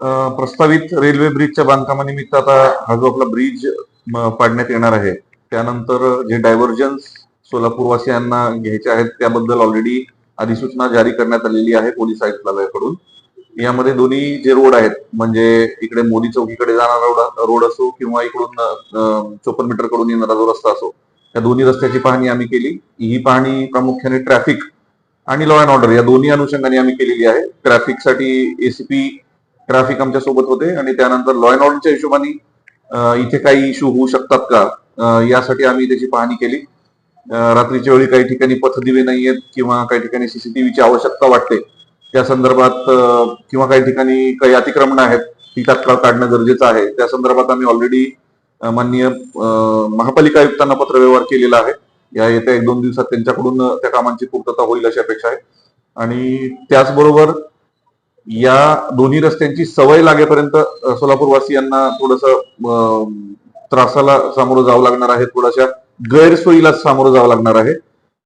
प्रस्तावित रेल्वे ब्रिजच्या बांधकामानिमित्त आता हा जो आपला ब्रिज पाडण्यात येणार आहे, त्यानंतर जे डायव्हर्जन्स सोलापूरवासियांना घ्यायचे आहेत त्याबद्दल ऑलरेडी अधिसूचना जारी करण्यात आलेली आहे पोलीस आयुक्तालयाकडून. यामध्ये दोन्ही जे रोड आहेत, म्हणजे इकडे मोदी चौकीकडे जाणारा रोड असो किंवा इकडून 54 मीटर कडून येणारा जो रस्ता असो, या दोन्ही रस्त्याची पाहणी आम्ही केली. ही पाहणी प्रामुख्याने ट्रॅफिक आणि लॉ अँड ऑर्डर या दोन्ही अनुषंगाने आम्ही केलेली आहे. ट्रॅफिकसाठी एसीपी ट्रॅफिक आमच्या सोबत होते आणि त्यानंतर लॉ अँड ऑर्डरच्या हिशोबाने इथे काही इश्यू होऊ शकतात का, यासाठी आम्ही त्याची पाहणी केली. रात्रीच्या वेळी काही ठिकाणी पथदिवे नाहीयेत किंवा काही ठिकाणी सीसीटीव्हीची आवश्यकता वाटते, त्या संदर्भात किंवा काही ठिकाणी काही अतिक्रमण आहेत ती तात्काळ काढणं गरजेचं आहे, त्या संदर्भात आम्ही ऑलरेडी माननीय महापालिका आयुक्तांना पत्रव्यवहार केलेला आहे. या येत्या 1-2 दिवसात त्यांच्याकडून त्या कामांची पूर्तता होईल अशी अपेक्षा आहे. आणि त्याचबरोबर या दोन्ही रस्त्यांची सवय लागेपर्यंत सोलापूरवासियांना थोडस त्रासाला सामोरं जावं लागणार आहे, थोड्याशा गैरसोयीला सामोरं जावं लागणार आहे.